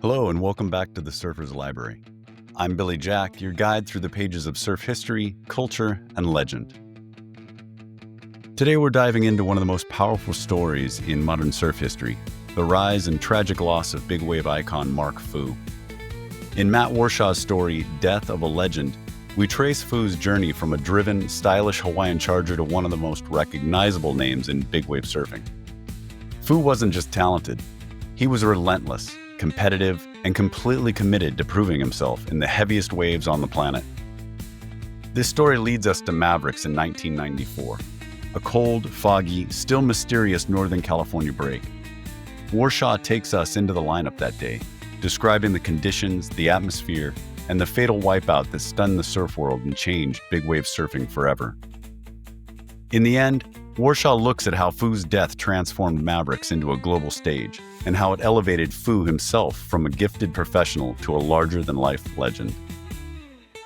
Hello and welcome back to the Surfer's Library. I'm Billy Jack, your guide through the pages of surf history, culture, and legend. Today we're diving into one of the most powerful stories in modern surf history, the rise and tragic loss of big wave icon Mark Fu. In Matt Warshaw's story, Death of a Legend, we trace Fu's journey from a driven, stylish Hawaiian charger to one of the most recognizable names in big wave surfing. Fu wasn't just talented, he was relentless, competitive, and completely committed to proving himself in the heaviest waves on the planet. This story leads us to Mavericks in 1994, a cold, foggy, still mysterious Northern California break. Warshaw takes us into the lineup that day, describing the conditions, the atmosphere, and the fatal wipeout that stunned the surf world and changed big wave surfing forever. In the end, Warshaw looks at how Fu's death transformed Mavericks into a global stage, and how it elevated Fu himself from a gifted professional to a larger-than-life legend.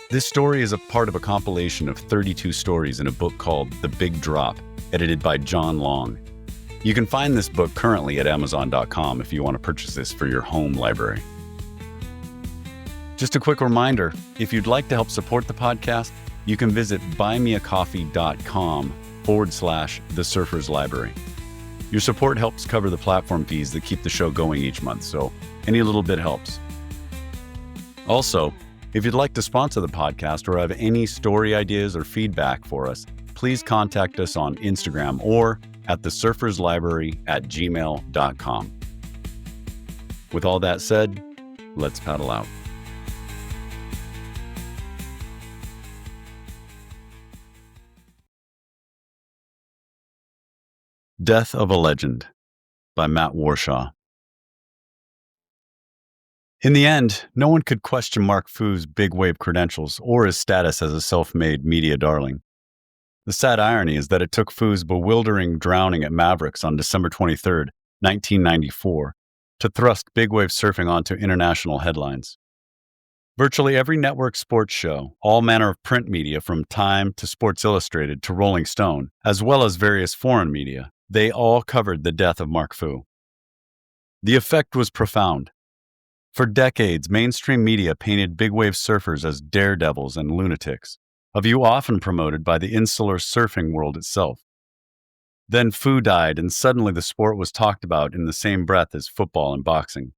This story is a part of a compilation of 32 stories in a book called The Big Drop, edited by John Long. You can find this book currently at Amazon.com if you want to purchase this for your home library. Just a quick reminder, if you'd like to help support the podcast, you can visit buymeacoffee.com/The Surfer's Library. Your support helps cover the platform fees that keep the show going each month, so any little bit helps. Also, if you'd like to sponsor the podcast or have any story ideas or feedback for us, please contact us on Instagram or at thesurferslibrary@gmail.com. With all that said, let's paddle out. Death of a Legend by Matt Warshaw. In the end, no one could question Mark Fu's big wave credentials or his status as a self-made media darling. The sad irony is that it took Fu's bewildering drowning at Mavericks on December 23, 1994, to thrust big wave surfing onto international headlines. Virtually every network sports show, all manner of print media from Time to Sports Illustrated to Rolling Stone, as well as various foreign media, they all covered the death of Mark Fu. The effect was profound. For decades, mainstream media painted big wave surfers as daredevils and lunatics, a view often promoted by the insular surfing world itself. Then Fu died, and suddenly the sport was talked about in the same breath as football and boxing.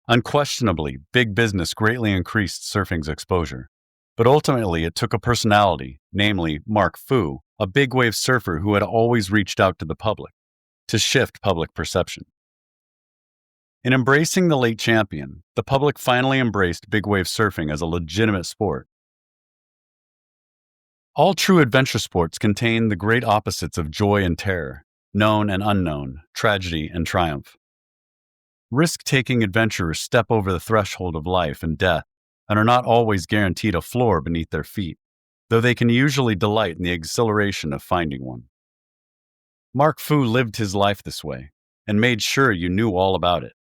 Unquestionably, big business greatly increased surfing's exposure. But ultimately, it took a personality, namely Mark Fu, a big wave surfer who had always reached out to the public, to shift public perception. In embracing the late champion, the public finally embraced big wave surfing as a legitimate sport. All true adventure sports contain the great opposites of joy and terror, known and unknown, tragedy and triumph. Risk-taking adventurers step over the threshold of life and death and are not always guaranteed a floor beneath their feet, though they can usually delight in the exhilaration of finding one. Mark Fu lived his life this way, and made sure you knew all about it.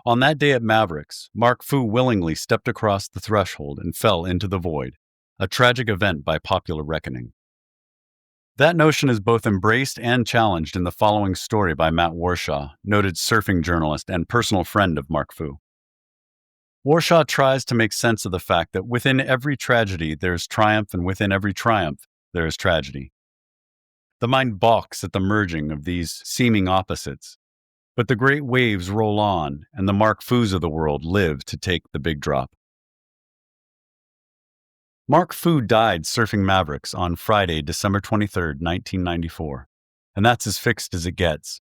On that day at Mavericks, Mark Fu willingly stepped across the threshold and fell into the void, a tragic event by popular reckoning. That notion is both embraced and challenged in the following story by Matt Warshaw, noted surfing journalist and personal friend of Mark Fu. Warshaw tries to make sense of the fact that within every tragedy there is triumph, and within every triumph there is tragedy. The mind balks at the merging of these seeming opposites, but the great waves roll on, and the Mark Fus of the world live to take the big drop. Mark Fu died surfing Mavericks on Friday, December 23, 1994, and that's as fixed as it gets.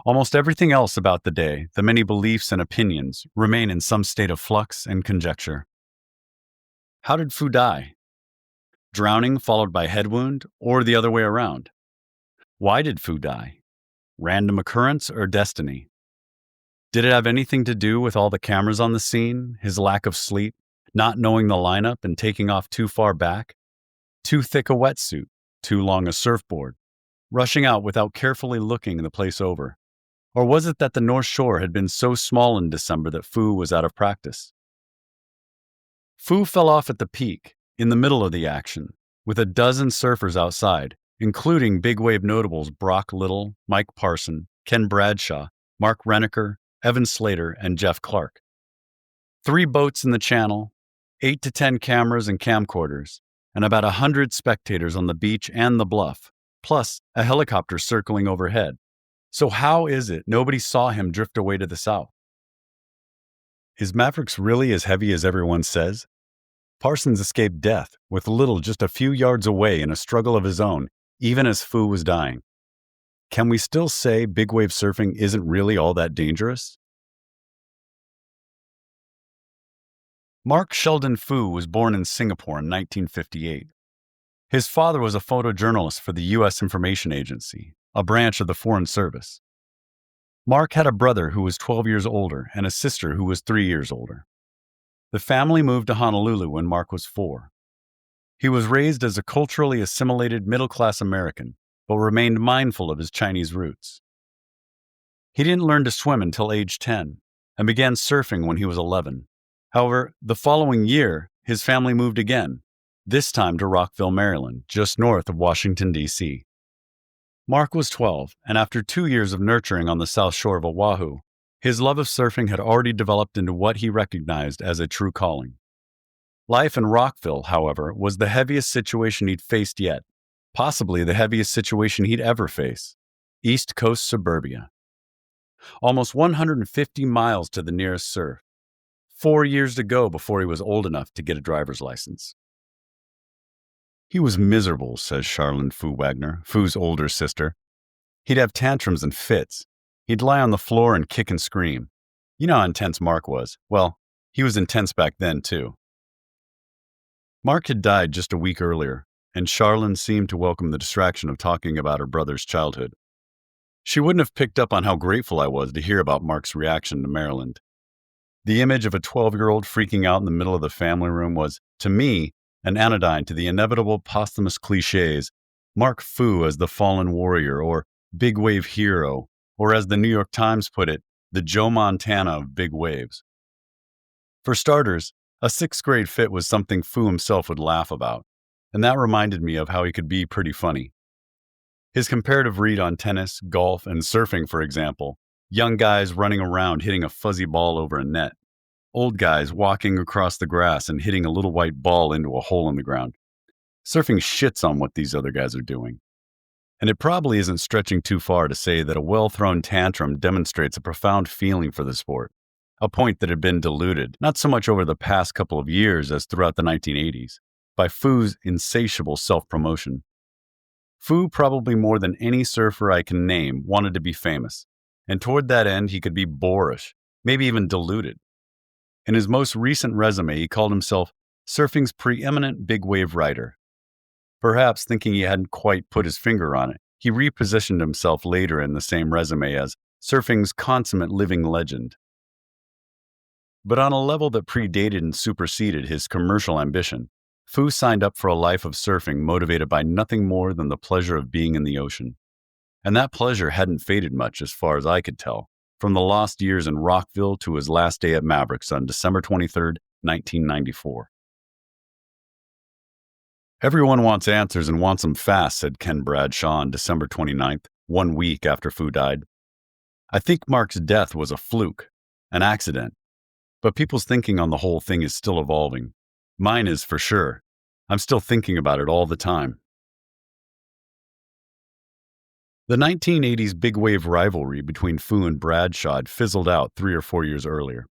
Almost everything else about the day, the many beliefs and opinions, remain in some state of flux and conjecture. How did Fu die? Drowning followed by head wound, or the other way around? Why did Fu die? Random occurrence or destiny? Did it have anything to do with all the cameras on the scene, his lack of sleep, not knowing the lineup and taking off too far back? Too thick a wetsuit, too long a surfboard, rushing out without carefully looking the place over? Or was it that the North Shore had been so small in December that Fu was out of practice? Fu fell off at the peak, in the middle of the action, with a dozen surfers outside, including big wave notables Brock Little, Mike Parson, Ken Bradshaw, Mark Renneker, Evan Slater, and Jeff Clark. 3 boats in the channel, 8 to 10 cameras and camcorders, and about 100 spectators on the beach and the bluff, plus a helicopter circling overhead. So how is it nobody saw him drift away to the south? Is Mavericks really as heavy as everyone says? Parsons escaped death, with Little just a few yards away in a struggle of his own, even as Fu was dying. Can we still say big wave surfing isn't really all that dangerous? Mark Sheldon Fu was born in Singapore in 1958. His father was a photojournalist for the U.S. Information Agency, a branch of the Foreign Service. Mark had a brother who was 12 years older and a sister who was 3 years older. The family moved to Honolulu when Mark was 4. He was raised as a culturally assimilated middle-class American, but remained mindful of his Chinese roots. He didn't learn to swim until age 10 and began surfing when he was 11. However, the following year, his family moved again, this time to Rockville, Maryland, just north of Washington, D.C. Mark was 12, and after 2 years of nurturing on the south shore of Oahu, his love of surfing had already developed into what he recognized as a true calling. Life in Rockville, however, was the heaviest situation he'd faced yet, possibly the heaviest situation he'd ever face: East Coast suburbia. Almost 150 miles to the nearest surf. 4 years to go before he was old enough to get a driver's license. He was miserable, says Charlene Fu Wagner, Fu's older sister. He'd have tantrums and fits. He'd lie on the floor and kick and scream. You know how intense Mark was. Well, he was intense back then, too. Mark had died just a week earlier, and Charlene seemed to welcome the distraction of talking about her brother's childhood. She wouldn't have picked up on how grateful I was to hear about Mark's reaction to Maryland. The image of a 12-year-old freaking out in the middle of the family room was, to me, an anodyne to the inevitable posthumous cliches: Mark Fu as the fallen warrior, or big wave hero, or as the New York Times put it, the Joe Montana of big waves. For starters, a 6th grade fit was something Fu himself would laugh about, and that reminded me of how he could be pretty funny. His comparative read on tennis, golf, and surfing, for example: young guys running around hitting a fuzzy ball over a net. Old guys walking across the grass and hitting a little white ball into a hole in the ground. Surfing shits on what these other guys are doing. And it probably isn't stretching too far to say that a well-thrown tantrum demonstrates a profound feeling for the sport, a point that had been diluted, not so much over the past couple of years as throughout the 1980s, by Fu's insatiable self-promotion. Fu, probably more than any surfer I can name, wanted to be famous, and toward that end he could be boorish, maybe even deluded. In his most recent resume, he called himself surfing's preeminent big wave rider. Perhaps thinking he hadn't quite put his finger on it, he repositioned himself later in the same resume as surfing's consummate living legend. But on a level that predated and superseded his commercial ambition, Fu signed up for a life of surfing motivated by nothing more than the pleasure of being in the ocean. And that pleasure hadn't faded much as far as I could tell, from the lost years in Rockville to his last day at Mavericks on December 23, 1994. Everyone wants answers and wants them fast, said Ken Bradshaw on December 29th, 1 week after Fu died. I think Mark's death was a fluke, an accident, but people's thinking on the whole thing is still evolving. Mine is for sure. I'm still thinking about it all the time. The 1980s big wave rivalry between Fu and Bradshaw had fizzled out 3 or 4 years earlier.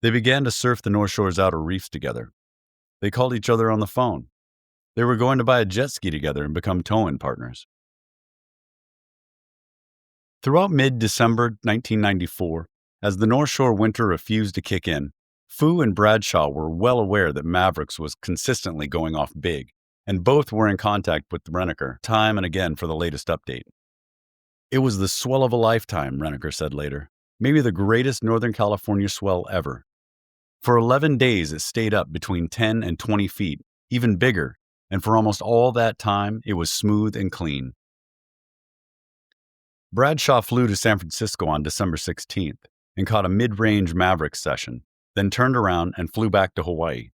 They began to surf the North Shore's outer reefs together. They called each other on the phone. They were going to buy a jet ski together and become tow-in partners. Throughout mid-December 1994, as the North Shore winter refused to kick in, Fu and Bradshaw were well aware that Mavericks was consistently going off big, and both were in contact with Renneker time and again for the latest update. It was the swell of a lifetime, Renneker said later, maybe the greatest Northern California swell ever. For 11 days it stayed up between 10 and 20 feet, even bigger, and for almost all that time it was smooth and clean. Bradshaw flew to San Francisco on December 16th and caught a mid-range Mavericks session, then turned around and flew back to Hawaii.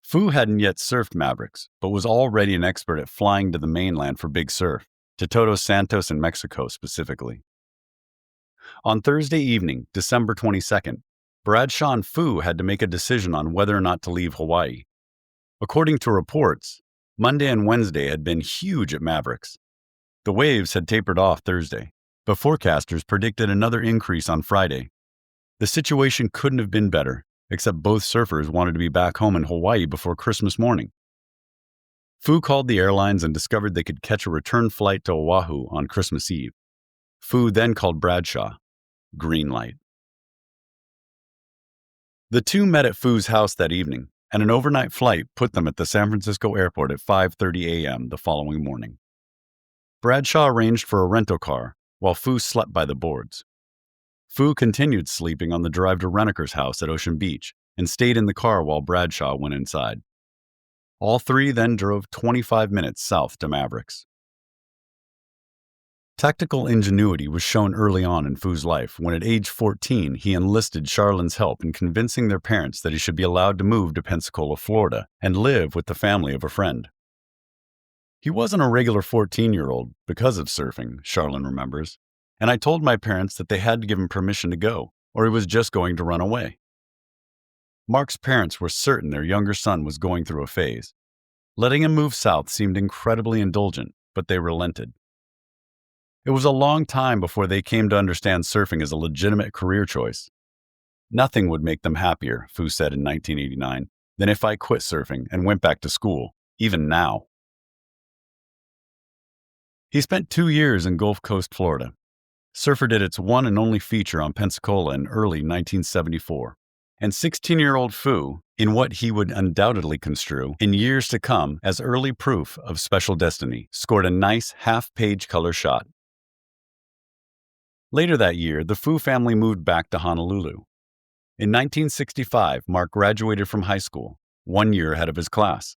Fu hadn't yet surfed Mavericks, but was already an expert at flying to the mainland for big surf, to Todos Santos in Mexico specifically. On Thursday evening, December 22nd, Bradshaw and Fu had to make a decision on whether or not to leave Hawaii. According to reports, Monday and Wednesday had been huge at Mavericks. The waves had tapered off Thursday, but forecasters predicted another increase on Friday. The situation couldn't have been better, except both surfers wanted to be back home in Hawaii before Christmas morning. Fu called the airlines and discovered they could catch a return flight to Oahu on Christmas Eve. Fu then called Bradshaw. Green light. The two met at Fu's house that evening, and an overnight flight put them at the San Francisco airport at 5:30 a.m. the following morning. Bradshaw arranged for a rental car, while Fu slept by the boards. Fu continued sleeping on the drive to Reneker's house at Ocean Beach and stayed in the car while Bradshaw went inside. All three then drove 25 minutes south to Mavericks. Tactical ingenuity was shown early on in Fu's life when at age 14 he enlisted Charlin's help in convincing their parents that he should be allowed to move to Pensacola, Florida, and live with the family of a friend. He wasn't a regular 14-year-old because of surfing, Charlin remembers, and I told my parents that they had to give him permission to go, or he was just going to run away. Mark's parents were certain their younger son was going through a phase. Letting him move south seemed incredibly indulgent, but they relented. It was a long time before they came to understand surfing as a legitimate career choice. Nothing would make them happier, Fu said in 1989, than if I quit surfing and went back to school, even now. He spent 2 years in Gulf Coast, Florida. Surfer did its one and only feature on Pensacola in early 1974. And 16-year-old Fu, in what he would undoubtedly construe in years to come as early proof of special destiny, scored a nice half-page color shot. Later that year, the Fu family moved back to Honolulu. In 1965, Mark graduated from high school, 1 year ahead of his class.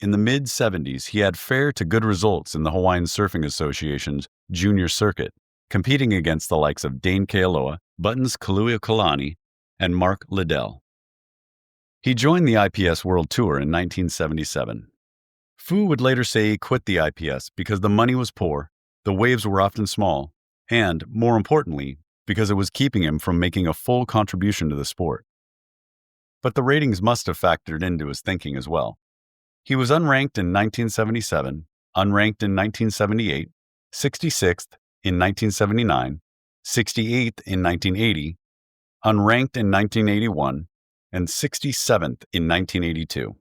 In the mid-70s, he had fair to good results in the Hawaiian Surfing Association's junior circuit, competing against the likes of Dane Kealoha, Buttons Kaluukalani, and Mark Liddell. He joined the IPS World Tour in 1977. Fu would later say he quit the IPS because the money was poor, the waves were often small, and, more importantly, because it was keeping him from making a full contribution to the sport. But the ratings must have factored into his thinking as well. He was unranked in 1977, unranked in 1978, 66th in 1979, 68th in 1980, unranked in 1981, and 67th in 1982.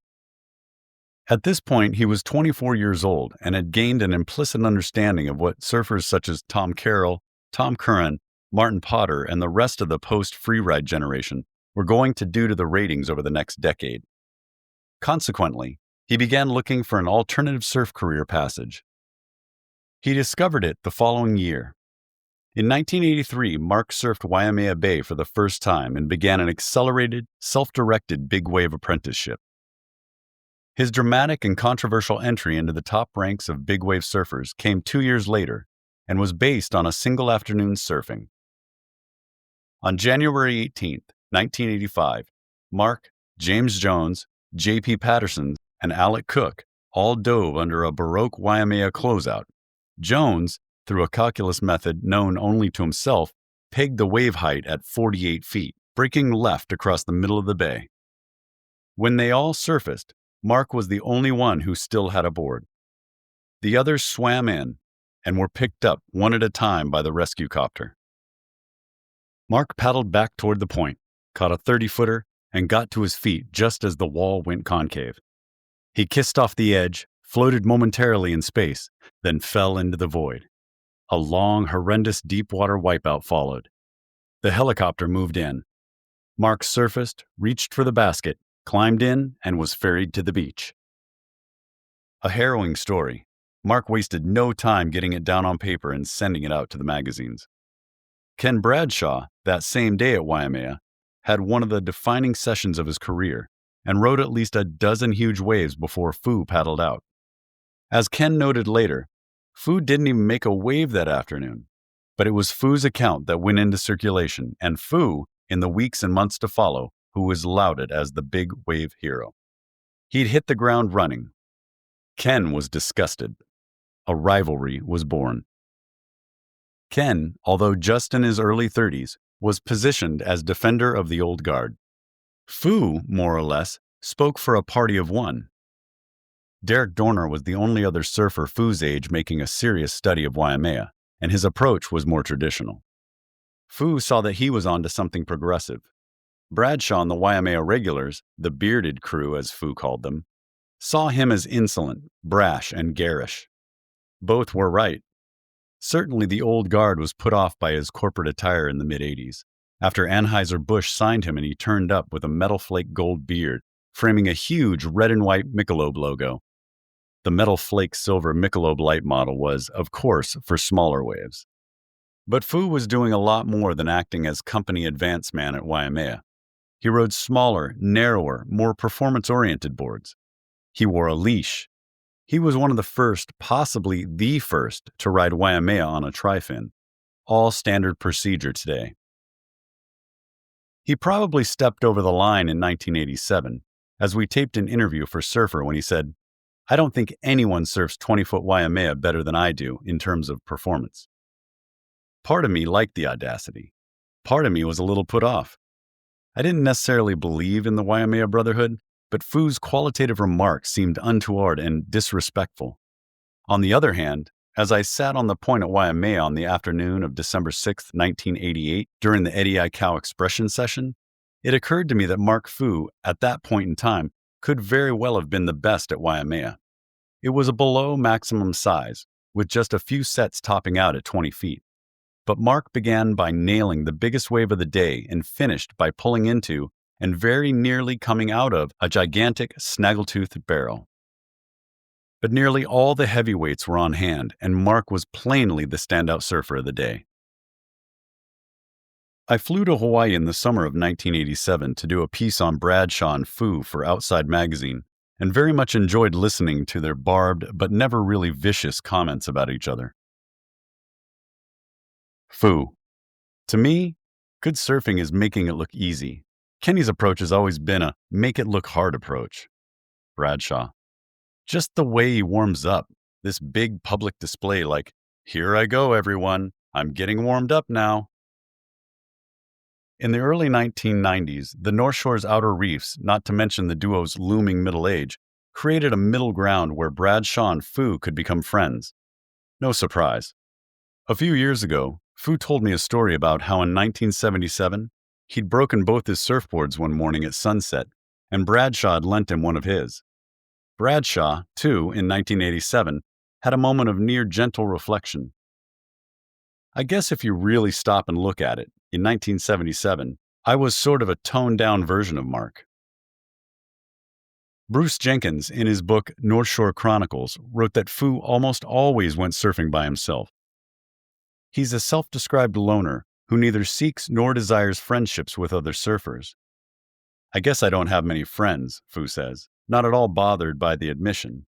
At this point, he was 24 years old and had gained an implicit understanding of what surfers such as Tom Carroll, Tom Curran, Martin Potter, and the rest of the post-freeride generation were going to do to the ratings over the next decade. Consequently, he began looking for an alternative surf career passage. He discovered it the following year. In 1983, Mark surfed Waimea Bay for the first time and began an accelerated, self-directed big wave apprenticeship. His dramatic and controversial entry into the top ranks of big wave surfers came 2 years later and was based on a single afternoon surfing. On January 18, 1985, Mark, James Jones, J.P. Patterson, and Alec Cook all dove under a Baroque Waimea closeout. Jones, through a calculus method known only to himself, pegged the wave height at 48 feet, breaking left across the middle of the bay. When they all surfaced, Mark was the only one who still had a board. The others swam in and were picked up one at a time by the rescue copter. Mark paddled back toward the point, caught a 30-footer, and got to his feet just as the wall went concave. He kissed off the edge, floated momentarily in space, then fell into the void. A long, horrendous deep-water wipeout followed. The helicopter moved in. Mark surfaced, reached for the basket, climbed in, and was ferried to the beach. A harrowing story. Mark wasted no time getting it down on paper and sending it out to the magazines. Ken Bradshaw, that same day at Waimea, had one of the defining sessions of his career and rode at least a dozen huge waves before Fu paddled out. As Ken noted later, Fu didn't even make a wave that afternoon, but it was Fu's account that went into circulation, and Fu, in the weeks and months to follow, who was lauded as the big wave hero. He'd hit the ground running. Ken was disgusted. A rivalry was born. Ken, although just in his early 30s, was positioned as defender of the old guard. Fu, more or less, spoke for a party of one. Derek Dorner was the only other surfer Fu's age making a serious study of Waimea, and his approach was more traditional. Fu saw that he was onto something progressive. Bradshaw and the Waimea regulars, the bearded crew as Fu called them, saw him as insolent, brash, and garish. Both were right. Certainly the old guard was put off by his corporate attire in the mid-'80s, after Anheuser-Busch signed him and he turned up with a metal flake gold beard, framing a huge red and white Michelob logo. The metal flake silver Michelob Light model was, of course, for smaller waves. But Fu was doing a lot more than acting as company advance man at Waimea. He rode smaller, narrower, more performance-oriented boards. He wore a leash. He was one of the first, possibly the first, to ride Waimea on a tri-fin, all standard procedure today. He probably stepped over the line in 1987, as we taped an interview for Surfer when he said, "I don't think anyone surfs 20-foot Waimea better than I do in terms of performance." Part of me liked the audacity. Part of me was a little put off. I didn't necessarily believe in the Waimea Brotherhood, but Fu's qualitative remarks seemed untoward and disrespectful. On the other hand, as I sat on the point at Waimea on the afternoon of December 6, 1988, during the Eddie Aikau expression session, it occurred to me that Mark Fu, at that point in time, could very well have been the best at Waimea. It was a below maximum size, with just a few sets topping out at 20 feet. But Mark began by nailing the biggest wave of the day and finished by pulling into and very nearly coming out of a gigantic snaggletooth barrel. But nearly all the heavyweights were on hand, and Mark was plainly the standout surfer of the day. I flew to Hawaii in the summer of 1987 to do a piece on Bradshaw and Fu for Outside Magazine, and very much enjoyed listening to their barbed but never really vicious comments about each other. Fu: "To me, good surfing is making it look easy. Kenny's approach has always been a make it look hard approach." Bradshaw: "Just the way he warms up, this big public display like, 'Here I go, everyone. I'm getting warmed up now.'" In the early 1990s, the North Shore's outer reefs, not to mention the duo's looming middle age, created a middle ground where Bradshaw and Fu could become friends. No surprise. A few years ago, Fu told me a story about how in 1977, he'd broken both his surfboards one morning at sunset, and Bradshaw had lent him one of his. Bradshaw, too, in 1987, had a moment of near gentle reflection. I guess if you really stop and look at it, in 1977, I was sort of a toned-down version of Mark. Bruce Jenkins, in his book North Shore Chronicles, wrote that Fu almost always went surfing by himself. He's a self-described loner who neither seeks nor desires friendships with other surfers. "I guess I don't have many friends," Fu says, not at all bothered by the admission.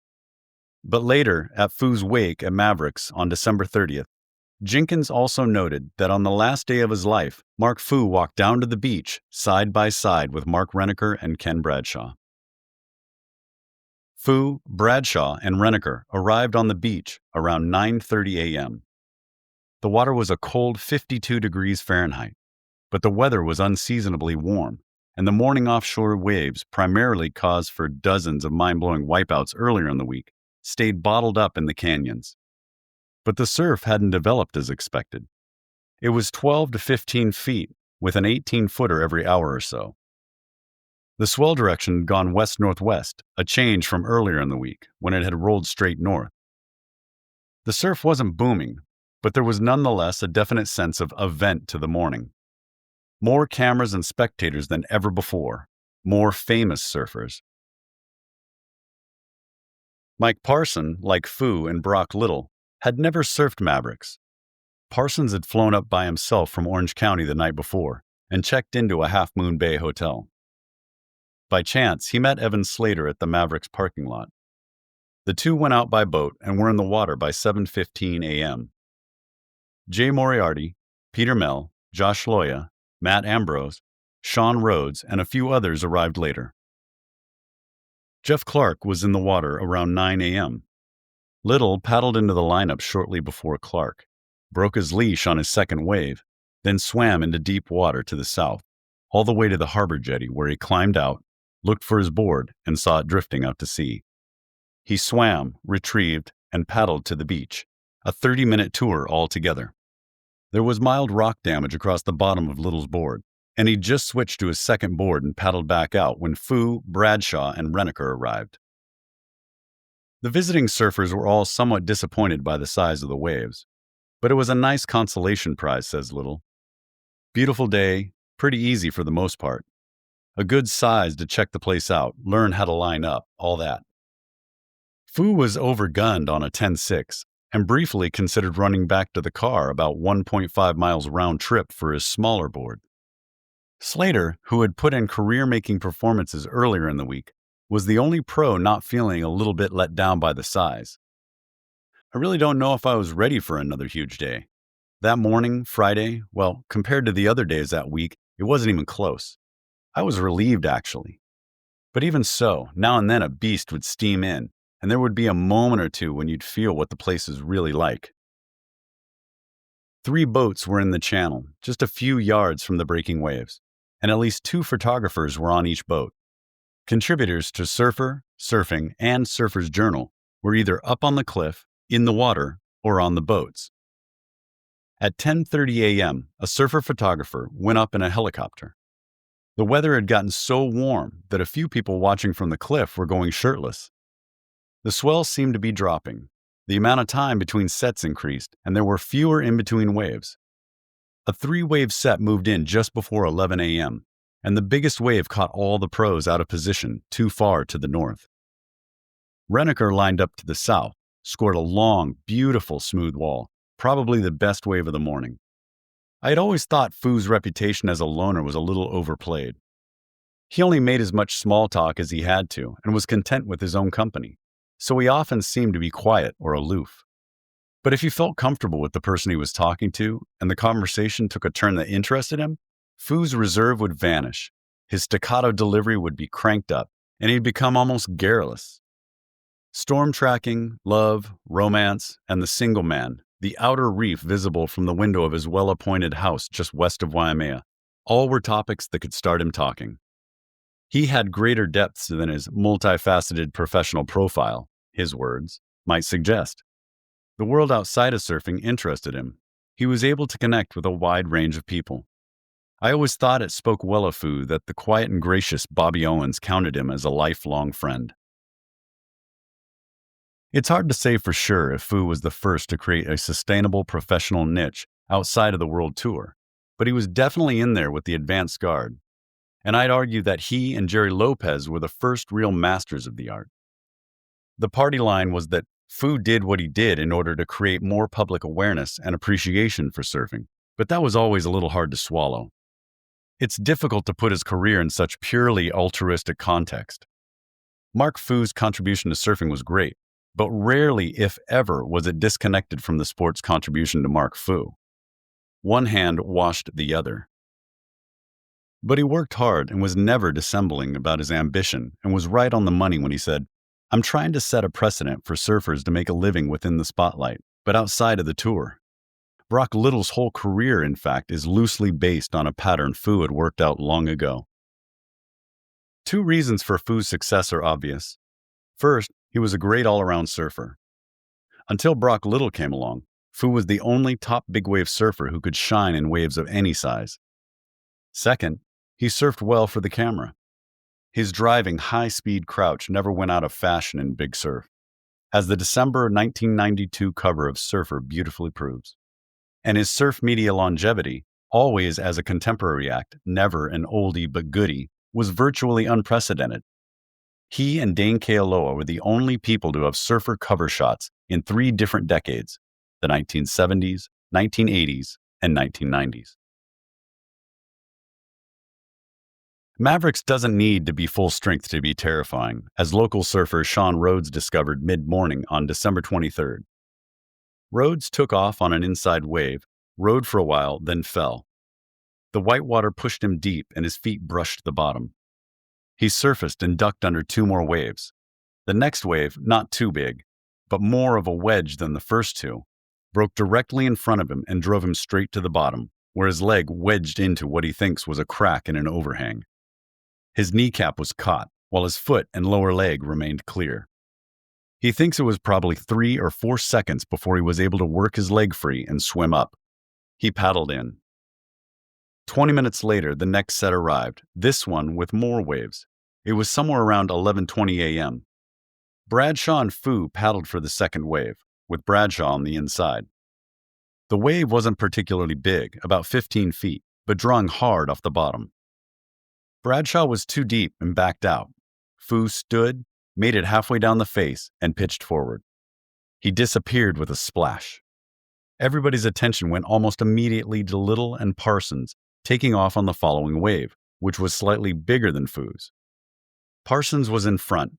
But later, at Fu's wake at Mavericks on December 30th, Jenkins also noted that on the last day of his life, Mark Fu walked down to the beach side by side with Mark Renneker and Ken Bradshaw. Fu, Bradshaw, and Renneker arrived on the beach around 9:30 a.m. The water was a cold 52 degrees Fahrenheit, but the weather was unseasonably warm, and the morning offshore waves, primarily caused for dozens of mind-blowing wipeouts earlier in the week, stayed bottled up in the canyons. But the surf hadn't developed as expected. It was 12 to 15 feet, with an 18-footer every hour or so. The swell direction had gone west-northwest, a change from earlier in the week, when it had rolled straight north. The surf wasn't booming, but there was nonetheless a definite sense of event to the morning. More cameras and spectators than ever before, more famous surfers. Mike Parson, like Fu and Brock Little, had never surfed Mavericks. Parsons had flown up by himself from Orange County the night before and checked into a Half Moon Bay hotel. By chance, he met Evan Slater at the Mavericks parking lot. The two went out by boat and were in the water by 7:15 a.m. Jay Moriarty, Peter Mell, Josh Loya, Matt Ambrose, Sean Rhodes, and a few others arrived later. Jeff Clark was in the water around 9 a.m. Little paddled into the lineup shortly before Clark. broke his leash on his second wave, then swam into deep water to the south, all the way to the harbor jetty where he climbed out, looked for his board, and saw it drifting out to sea. He swam, retrieved, and paddled to the beach, a 30-minute tour altogether. There was mild rock damage across the bottom of Little's board, and he just switched to his second board and paddled back out when Fu, Bradshaw, and Renneker arrived. The visiting surfers were all somewhat disappointed by the size of the waves, but it was a nice consolation prize, says Little. Beautiful day, pretty easy for the most part. A good size to check the place out, learn how to line up, all that. Fu was overgunned on a 10.6 and briefly considered running back to the car about 1.5 miles round trip for his smaller board. Slater, who had put in career-making performances earlier in the week, was the only pro not feeling a little bit let down by the size. I really don't know if I was ready for another huge day. That morning, Friday, well, compared to the other days that week, it wasn't even close. I was relieved, actually. But even so, now and then a beast would steam in, and there would be a moment or two when you'd feel what the place is really like. 3 boats were in the channel, just a few yards from the breaking waves, and at least 2 photographers were on each boat. Contributors to Surfer, Surfing, and Surfer's Journal were either up on the cliff, in the water, or on the boats. At 10:30 a.m., a surfer photographer went up in a helicopter. The weather had gotten so warm that a few people watching from the cliff were going shirtless. The swell seemed to be dropping. The amount of time between sets increased, and there were fewer in-between waves. A 3-wave set moved in just before 11 a.m., and the biggest wave caught all the pros out of position too far to the north. Renneker lined up to the south, scored a long, beautiful smooth wall, probably the best wave of the morning. I had always thought Fu's reputation as a loner was a little overplayed. He only made as much small talk as he had to and was content with his own company, so he often seemed to be quiet or aloof. But if he felt comfortable with the person he was talking to and the conversation took a turn that interested him, Fu's reserve would vanish, his staccato delivery would be cranked up, and he'd become almost garrulous. Storm tracking, love, romance, and the single man, the outer reef visible from the window of his well-appointed house just west of Waimea, all were topics that could start him talking. He had greater depths than his multifaceted professional profile, his words, might suggest. The world outside of surfing interested him. He was able to connect with a wide range of people. I always thought it spoke well of Fu that the quiet and gracious Bobby Owens counted him as a lifelong friend. It's hard to say for sure if Fu was the first to create a sustainable professional niche outside of the world tour, but he was definitely in there with the advanced guard. And I'd argue that he and Jerry Lopez were the first real masters of the art. The party line was that Fu did what he did in order to create more public awareness and appreciation for surfing, but that was always a little hard to swallow. It's difficult to put his career in such purely altruistic context. Mark Fu's contribution to surfing was great, but rarely, if ever, was it disconnected from the sport's contribution to Mark Fu. One hand washed the other. But he worked hard and was never dissembling about his ambition and was right on the money when he said, "I'm trying to set a precedent for surfers to make a living within the spotlight, but outside of the tour." Brock Little's whole career, in fact, is loosely based on a pattern Fu had worked out long ago. 2 reasons for Fu's success are obvious. First, he was a great all-around surfer. Until Brock Little came along, Fu was the only top big-wave surfer who could shine in waves of any size. Second, he surfed well for the camera. His driving, high-speed crouch never went out of fashion in big surf, as the December 1992 cover of Surfer beautifully proves. And his surf media longevity, always as a contemporary act, never an oldie but goodie, was virtually unprecedented. He and Dane Kealoha were the only people to have surfer cover shots in 3 different decades, the 1970s, 1980s, and 1990s. Mavericks doesn't need to be full strength to be terrifying, as local surfer Sean Rhodes discovered mid-morning on December 23rd. Rhodes took off on an inside wave, rode for a while, then fell. The whitewater pushed him deep and his feet brushed the bottom. He surfaced and ducked under 2 more waves. The next wave, not too big, but more of a wedge than the first 2, broke directly in front of him and drove him straight to the bottom, where his leg wedged into what he thinks was a crack in an overhang. His kneecap was caught, while his foot and lower leg remained clear. He thinks it was probably 3 or 4 seconds before he was able to work his leg free and swim up. He paddled in. 20 minutes later, the next set arrived, this one with more waves. It was somewhere around 11:20 a.m. Bradshaw and Fu paddled for the second wave, with Bradshaw on the inside. The wave wasn't particularly big, about 15 feet, but drawing hard off the bottom. Bradshaw was too deep and backed out. Fu stood, made it halfway down the face, and pitched forward. He disappeared with a splash. Everybody's attention went almost immediately to Little and Parsons taking off on the following wave, which was slightly bigger than Fu's. Parsons was in front.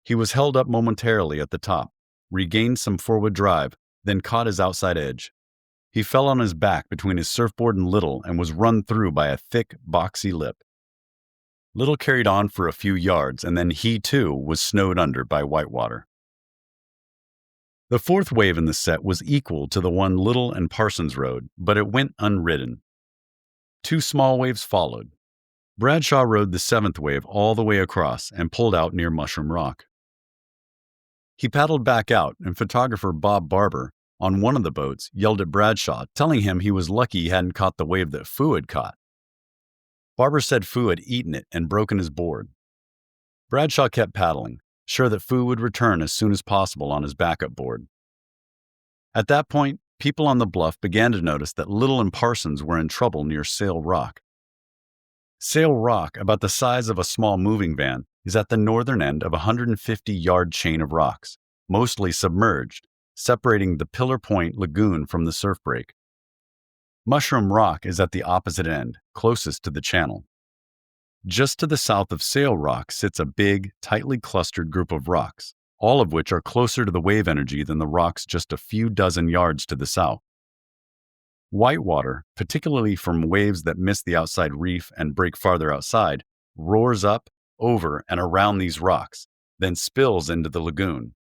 He was held up momentarily at the top, regained some forward drive, then caught his outside edge. He fell on his back between his surfboard and Little and was run through by a thick, boxy lip. Little carried on for a few yards, and then he, too, was snowed under by whitewater. The fourth wave in the set was equal to the one Little and Parsons rode, but it went unridden. 2 small waves followed. Bradshaw rode the 7th wave all the way across and pulled out near Mushroom Rock. He paddled back out, and photographer Bob Barber, on one of the boats, yelled at Bradshaw, telling him he was lucky he hadn't caught the wave that Fu had caught. Barber said Fu had eaten it and broken his board. Bradshaw kept paddling, sure that Fu would return as soon as possible on his backup board. At that point, people on the bluff began to notice that Little and Parsons were in trouble near Sail Rock. Sail Rock, about the size of a small moving van, is at the northern end of a 150-yard chain of rocks, mostly submerged, separating the Pillar Point Lagoon from the surf break. Mushroom Rock is at the opposite end, closest to the channel. Just to the south of Sail Rock sits a big, tightly clustered group of rocks, all of which are closer to the wave energy than the rocks just a few dozen yards to the south. Whitewater, particularly from waves that miss the outside reef and break farther outside, roars up, over, and around these rocks, then spills into the lagoon.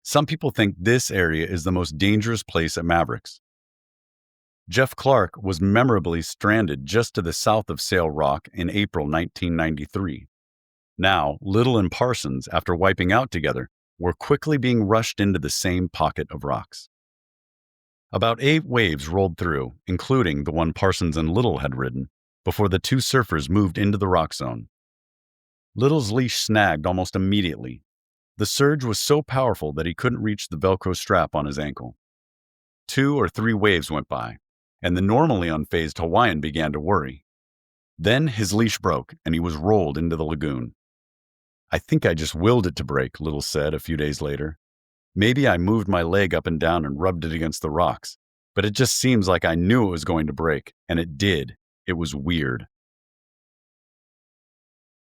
Some people think this area is the most dangerous place at Mavericks. Jeff Clark was memorably stranded just to the south of Sail Rock in April 1993. Now, Little and Parsons, after wiping out together, were quickly being rushed into the same pocket of rocks. About 8 waves rolled through, including the one Parsons and Little had ridden, before the 2 surfers moved into the rock zone. Little's leash snagged almost immediately. The surge was so powerful that he couldn't reach the Velcro strap on his ankle. 2 or 3 waves went by, and the normally unfazed Hawaiian began to worry. Then his leash broke, and he was rolled into the lagoon. "I think I just willed it to break," Little said a few days later. "Maybe I moved my leg up and down and rubbed it against the rocks, but it just seems like I knew it was going to break, and it did. It was weird."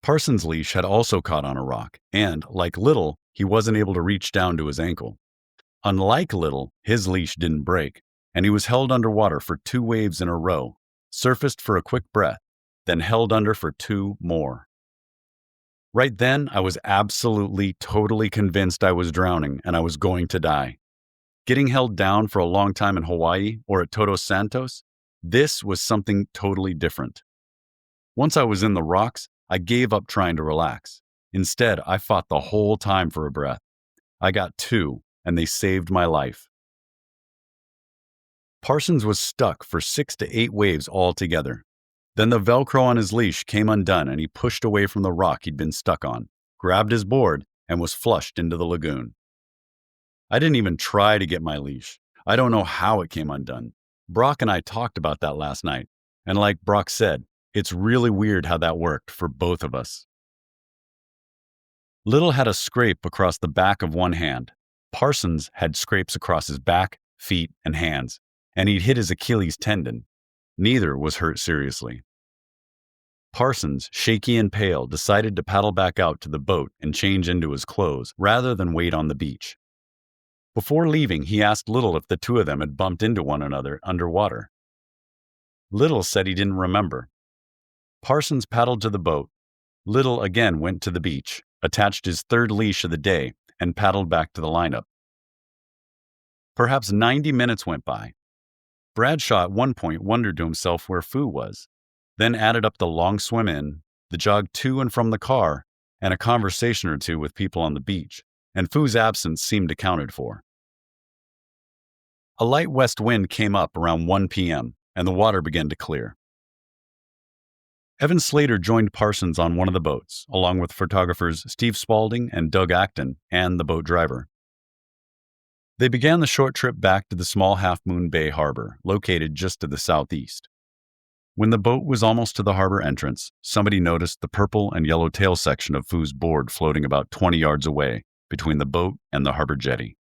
Parsons' leash had also caught on a rock, and, like Little, he wasn't able to reach down to his ankle. Unlike Little, his leash didn't break, and he was held underwater for 2 waves in a row, surfaced for a quick breath, then held under for 2 more. Right then, I was absolutely, totally convinced I was drowning and I was going to die. Getting held down for a long time in Hawaii or at Todos Santos, this was something totally different. Once I was in the rocks, I gave up trying to relax. Instead, I fought the whole time for a breath. I got 2, and they saved my life. Parsons was stuck for 6 to 8 waves altogether. Then the Velcro on his leash came undone and he pushed away from the rock he'd been stuck on, grabbed his board, and was flushed into the lagoon. I didn't even try to get my leash. I don't know how it came undone. Brock and I talked about that last night, and like Brock said, it's really weird how that worked for both of us. Little had a scrape across the back of one hand. Parsons had scrapes across his back, feet, and hands, and he'd hit his Achilles tendon. Neither was hurt seriously. Parsons, shaky and pale, decided to paddle back out to the boat and change into his clothes rather than wait on the beach. Before leaving, he asked Little if the 2 of them had bumped into one another underwater. Little said he didn't remember. Parsons paddled to the boat. Little again went to the beach, attached his 3rd leash of the day, and paddled back to the lineup. Perhaps 90 minutes went by. Bradshaw at one point wondered to himself where Fu was, then added up the long swim in, the jog to and from the car, and a conversation or two with people on the beach, and Fu's absence seemed accounted for. A light west wind came up around 1 p.m., and the water began to clear. Evan Slater joined Parsons on one of the boats, along with photographers Steve Spaulding and Doug Acton and the boat driver. They began the short trip back to the small Half Moon Bay harbor, located just to the southeast. When the boat was almost to the harbor entrance, somebody noticed the purple and yellow tail section of Fu's board floating about 20 yards away between the boat and the harbor jetty.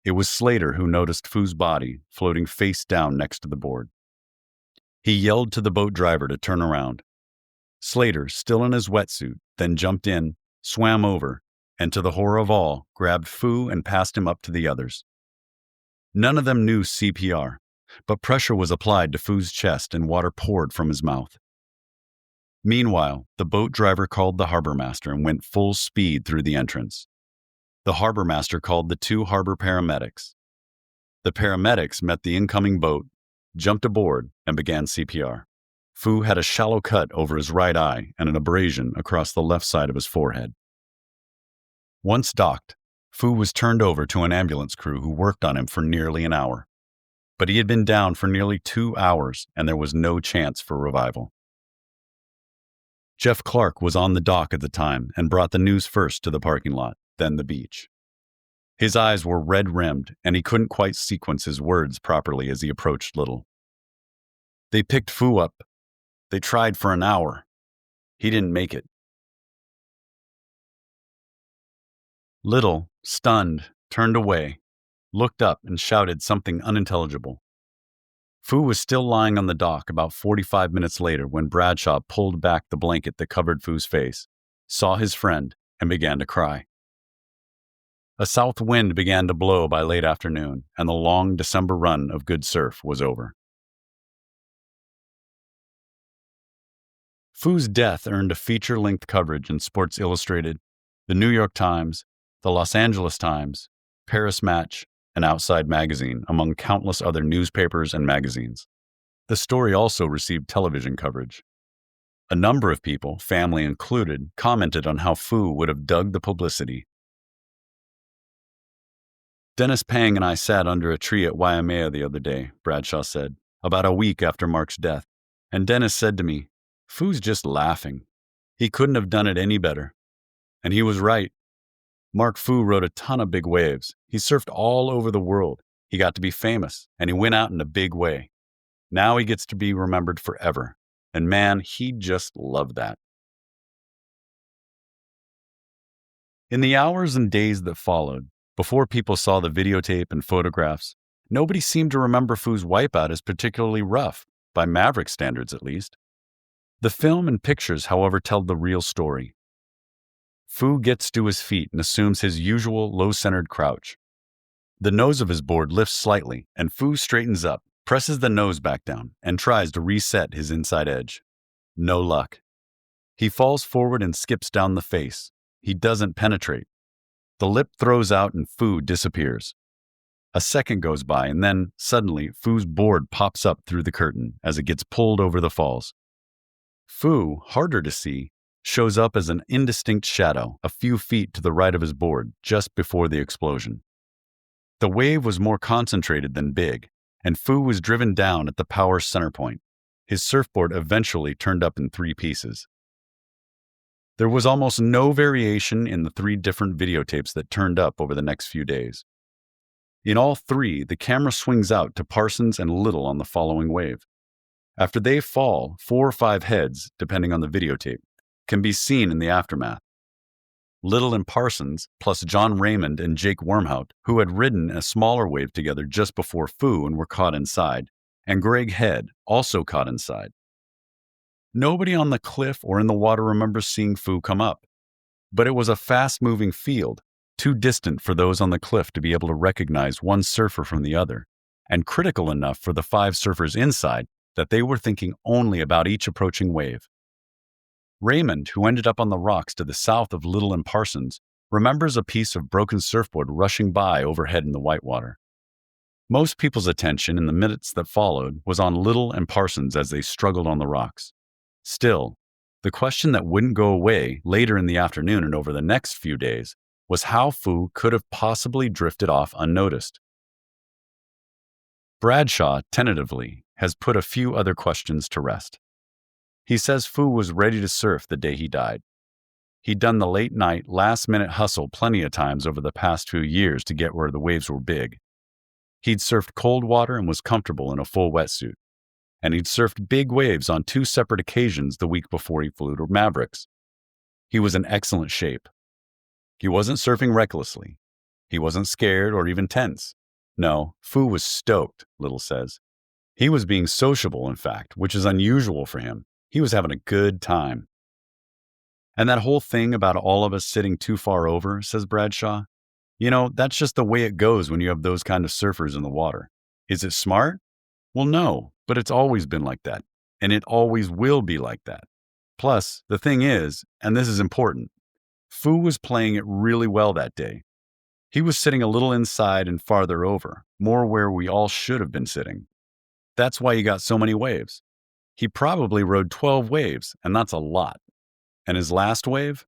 It was Slater who noticed Fu's body floating face down next to the board. He yelled to the boat driver to turn around. Slater, still in his wetsuit, then jumped in, swam over, and to the horror of all, grabbed Fu and passed him up to the others. None of them knew CPR, but pressure was applied to Fu's chest and water poured from his mouth. Meanwhile, the boat driver called the harbor master and went full speed through the entrance. The harbor master called the 2 harbor paramedics. The paramedics met the incoming boat, jumped aboard, and began CPR. Fu had a shallow cut over his right eye and an abrasion across the left side of his forehead. Once docked, Fu was turned over to an ambulance crew who worked on him for nearly an hour. But he had been down for nearly 2 hours, and there was no chance for revival. Jeff Clark was on the dock at the time and brought the news first to the parking lot, then the beach. His eyes were red-rimmed, and he couldn't quite sequence his words properly as he approached Little. They picked Fu up. They tried for an hour. He didn't make it. Little, stunned, turned away, looked up, and shouted something unintelligible. Fu was still lying on the dock about 45 minutes later when Bradshaw pulled back the blanket that covered Fu's face, saw his friend, and began to cry. A south wind began to blow by late afternoon, and the long December run of good surf was over. Fu's death earned a feature-length coverage in Sports Illustrated, the New York Times, the Los Angeles Times, Paris Match, and Outside Magazine, among countless other newspapers and magazines. The story also received television coverage. A number of people, family included, commented on how Fu would have dug the publicity. Dennis Pang and I sat under a tree at Waimea the other day, Bradshaw said, about a week after Mark's death, and Dennis said to me, "Fu's just laughing. He couldn't have done it any better." And he was right. Mark Fu rode a ton of big waves. He surfed all over the world. He got to be famous, and he went out in a big way. Now he gets to be remembered forever. And man, he just loved that. In the hours and days that followed, before people saw the videotape and photographs, nobody seemed to remember Fu's wipeout as particularly rough, by Mavericks standards at least. The film and pictures, however, tell the real story. Fu gets to his feet and assumes his usual low-centered crouch. The nose of his board lifts slightly, and Fu straightens up, presses the nose back down, and tries to reset his inside edge. No luck. He falls forward and skips down the face. He doesn't penetrate. The lip throws out and Fu disappears. A second goes by, and then, suddenly, Fu's board pops up through the curtain as it gets pulled over the falls. Fu, harder to see, shows up as an indistinct shadow a few feet to the right of his board just before the explosion. The wave was more concentrated than big, and Fu was driven down at the power center point. His surfboard eventually turned up in 3 pieces. There was almost no variation in the 3 different videotapes that turned up over the next few days. In all 3, the camera swings out to Parsons and Little on the following wave. After they fall, 4 or 5 heads, depending on the videotape, can be seen in the aftermath. Little and Parsons, plus John Raymond and Jake Wormhout, who had ridden a smaller wave together just before Fu and were caught inside, and Greg Head, also caught inside. Nobody on the cliff or in the water remembers seeing Fu come up, but it was a fast-moving field, too distant for those on the cliff to be able to recognize one surfer from the other, and critical enough for the 5 surfers inside that they were thinking only about each approaching wave. Raymond, who ended up on the rocks to the south of Little and Parsons, remembers a piece of broken surfboard rushing by overhead in the whitewater. Most people's attention in the minutes that followed was on Little and Parsons as they struggled on the rocks. Still, the question that wouldn't go away later in the afternoon and over the next few days was how Fu could have possibly drifted off unnoticed. Bradshaw, tentatively, has put a few other questions to rest. He says Fu was ready to surf the day he died. He'd done the late-night, last-minute hustle plenty of times over the past few years to get where the waves were big. He'd surfed cold water and was comfortable in a full wetsuit. And he'd surfed big waves on 2 separate occasions the week before he flew to Mavericks. He was in excellent shape. He wasn't surfing recklessly. He wasn't scared or even tense. No, Fu was stoked, Little says. He was being sociable, in fact, which is unusual for him. He was having a good time. And that whole thing about all of us sitting too far over, says Bradshaw, that's just the way it goes when you have those kind of surfers in the water. Is it smart? Well, no, but it's always been like that, and it always will be like that. Plus, the thing is, and this is important, Fu was playing it really well that day. He was sitting a little inside and farther over, more where we all should have been sitting. That's why he got so many waves. He probably rode 12 waves, and that's a lot. And his last wave?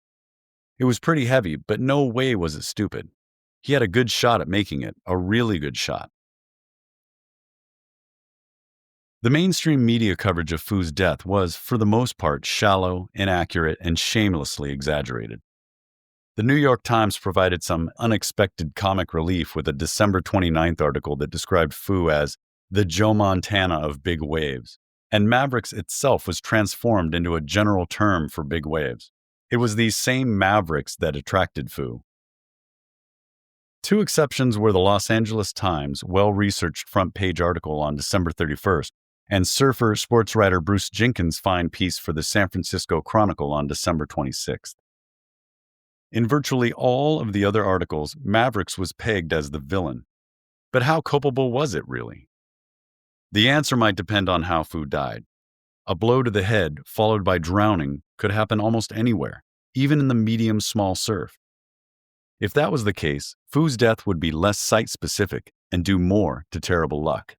It was pretty heavy, but no way was it stupid. He had a good shot at making it, a really good shot. The mainstream media coverage of Fu's death was, for the most part, shallow, inaccurate, and shamelessly exaggerated. The New York Times provided some unexpected comic relief with a December 29th article that described Fu as the Joe Montana of big waves, and Mavericks itself was transformed into a general term for big waves. It was these same Mavericks that attracted Fu. 2 exceptions were the Los Angeles Times' well-researched front-page article on December 31st and surfer sports writer Bruce Jenkins' fine piece for the San Francisco Chronicle on December 26th. In virtually all of the other articles, Mavericks was pegged as the villain. But how culpable was it really? The answer might depend on how Fu died. A blow to the head, followed by drowning, could happen almost anywhere, even in the medium-small surf. If that was the case, Fu's death would be less site-specific and due more to terrible luck.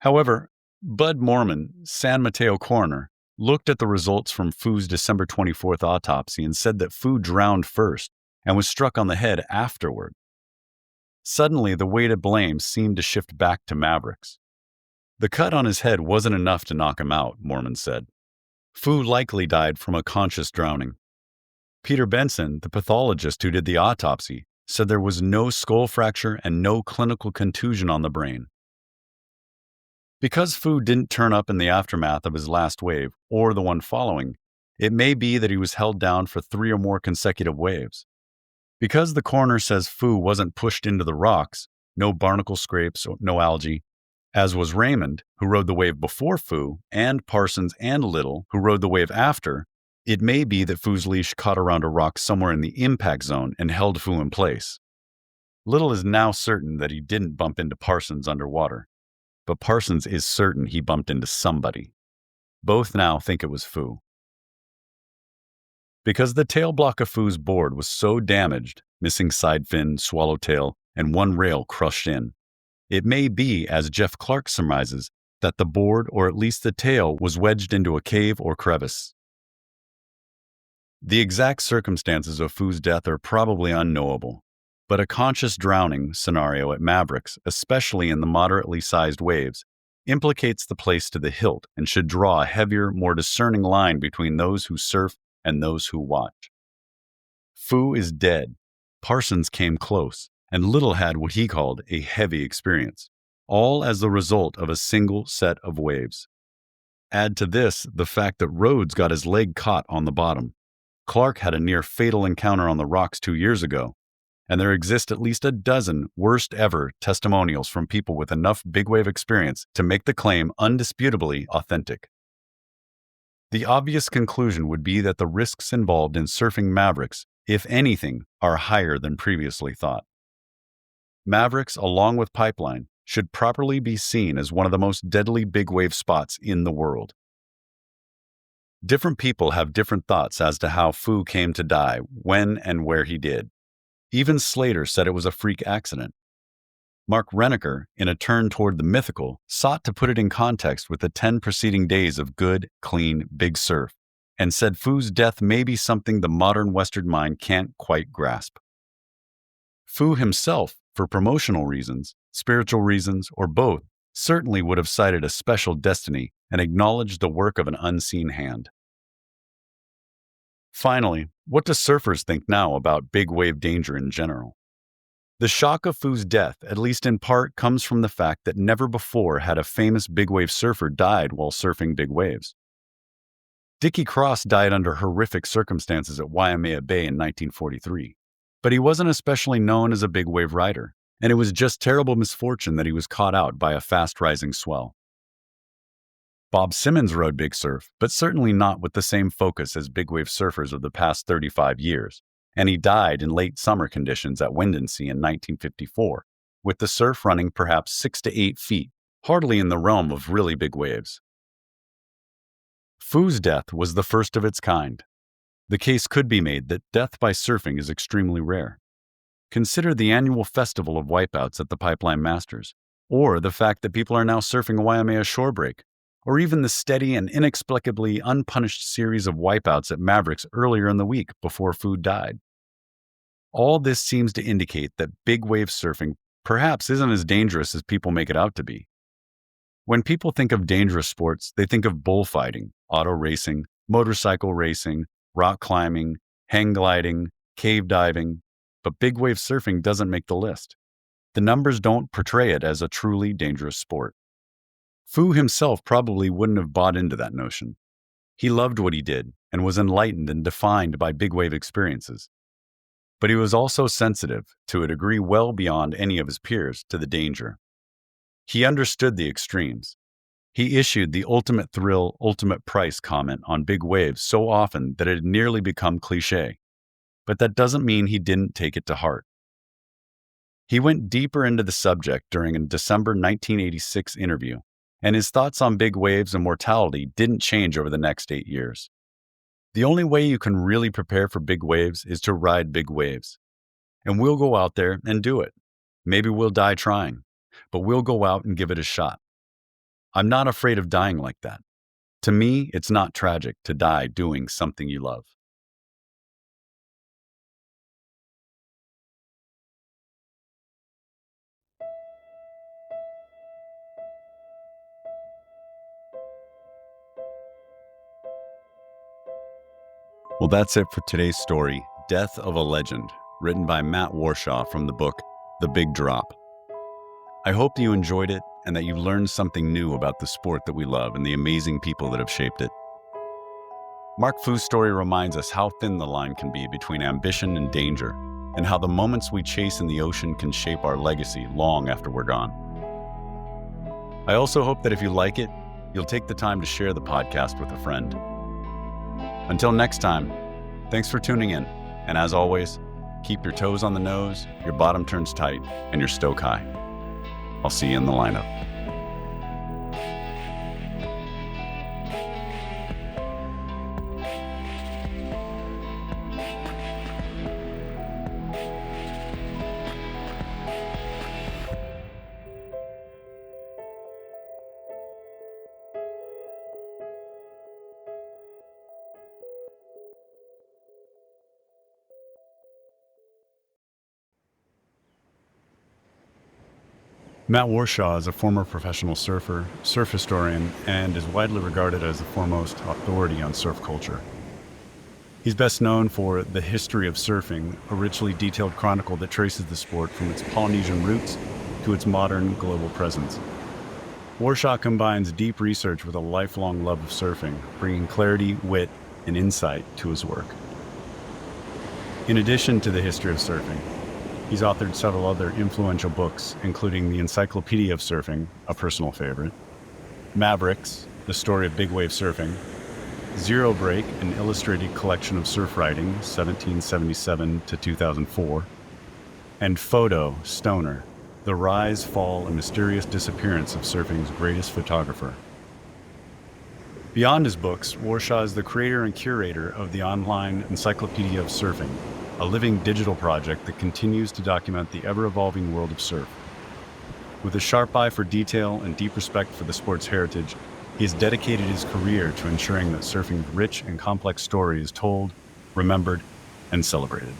However, Bud Mormon, San Mateo coroner, looked at the results from Fu's December 24th autopsy and said that Fu drowned first and was struck on the head afterward. Suddenly, the weight of blame seemed to shift back to Mavericks. The cut on his head wasn't enough to knock him out, Mormon said. Fu likely died from a conscious drowning. Peter Benson, the pathologist who did the autopsy, said there was no skull fracture and no clinical contusion on the brain. Because Fu didn't turn up in the aftermath of his last wave, or the one following, it may be that he was held down for 3 or more consecutive waves. Because the coroner says Fu wasn't pushed into the rocks, no barnacle scrapes, or no algae, as was Raymond, who rode the wave before Fu, and Parsons and Little, who rode the wave after, it may be that Fu's leash caught around a rock somewhere in the impact zone and held Fu in place. Little is now certain that he didn't bump into Parsons underwater. But Parsons is certain he bumped into somebody. Both now think it was Fu. Because the tail block of Fu's board was so damaged, missing side fin, swallowtail, and one rail crushed in, it may be, as Jeff Clark surmises, that the board, or at least the tail, was wedged into a cave or crevice. The exact circumstances of Fu's death are probably unknowable. But a conscious drowning scenario at Mavericks, especially in the moderately sized waves, implicates the place to the hilt and should draw a heavier, more discerning line between those who surf and those who watch. Fu is dead. Parsons came close, and Little had what he called a heavy experience, all as the result of a single set of waves. Add to this the fact that Rhodes got his leg caught on the bottom. Clark had a near-fatal encounter on the rocks 2 years ago, and there exist at least a dozen worst-ever testimonials from people with enough big wave experience to make the claim undisputably authentic. The obvious conclusion would be that the risks involved in surfing Mavericks, if anything, are higher than previously thought. Mavericks, along with Pipeline, should properly be seen as one of the most deadly big wave spots in the world. Different people have different thoughts as to how Fu came to die, when and where he did. Even Slater said it was a freak accident. Mark Renneker, in a turn toward the mythical, sought to put it in context with the 10 preceding days of good, clean, big surf, and said Fu's death may be something the modern Western mind can't quite grasp. Fu himself, for promotional reasons, spiritual reasons, or both, certainly would have cited a special destiny and acknowledged the work of an unseen hand. Finally, what do surfers think now about big wave danger in general? The shock of Fu's death, at least in part, comes from the fact that never before had a famous big wave surfer died while surfing big waves. Dickie Cross died under horrific circumstances at Waimea Bay in 1943, but he wasn't especially known as a big wave rider, and it was just terrible misfortune that he was caught out by a fast-rising swell. Bob Simmons rode big surf, but certainly not with the same focus as big wave surfers of the past 35 years, and he died in late summer conditions at Windansea in 1954, with the surf running perhaps 6 to 8 feet, hardly in the realm of really big waves. Fu's death was the first of its kind. The case could be made that death by surfing is extremely rare. Consider the annual festival of wipeouts at the Pipeline Masters, or the fact that people are now surfing a Waimea shore break, or even the steady and inexplicably unpunished series of wipeouts at Mavericks earlier in the week before Fu died. All this seems to indicate that big wave surfing perhaps isn't as dangerous as people make it out to be. When people think of dangerous sports, they think of bullfighting, auto racing, motorcycle racing, rock climbing, hang gliding, cave diving, but big wave surfing doesn't make the list. The numbers don't portray it as a truly dangerous sport. Fu himself probably wouldn't have bought into that notion. He loved what he did and was enlightened and defined by big wave experiences. But he was also sensitive, to a degree well beyond any of his peers, to the danger. He understood the extremes. He issued the ultimate thrill, ultimate price comment on big waves so often that it had nearly become cliché. But that doesn't mean he didn't take it to heart. He went deeper into the subject during a December 1986 interview, and his thoughts on big waves and mortality didn't change over the next 8 years. The only way you can really prepare for big waves is to ride big waves. And we'll go out there and do it. Maybe we'll die trying, but we'll go out and give it a shot. I'm not afraid of dying like that. To me, it's not tragic to die doing something you love. Well, that's it for today's story, Death of a Legend, written by Matt Warshaw from the book The Big Drop. I hope that you enjoyed it and that you learned something new about the sport that we love and the amazing people that have shaped it. Mark Fu's story reminds us how thin the line can be between ambition and danger, and how the moments we chase in the ocean can shape our legacy long after we're gone. I also hope that if you like it, you'll take the time to share the podcast with a friend. Until next time, thanks for tuning in, and as always, keep your toes on the nose, your bottom turns tight, and your stoke high. I'll see you in the lineup. Matt Warshaw is a former professional surfer, surf historian, and is widely regarded as the foremost authority on surf culture. He's best known for The History of Surfing, a richly detailed chronicle that traces the sport from its Polynesian roots to its modern global presence. Warshaw combines deep research with a lifelong love of surfing, bringing clarity, wit, and insight to his work. In addition to The History of Surfing, he's authored several other influential books, including The Encyclopedia of Surfing, a personal favorite, Mavericks, The Story of Big Wave Surfing, Zero Break, an illustrated collection of surf writing, 1777 to 2004, and Photo, Stoner, The Rise, Fall, and Mysterious Disappearance of Surfing's Greatest Photographer. Beyond his books, Warshaw is the creator and curator of the online Encyclopedia of Surfing, a living digital project that continues to document the ever-evolving world of surf. With a sharp eye for detail and deep respect for the sport's heritage, he has dedicated his career to ensuring that surfing's rich and complex story is told, remembered, and celebrated.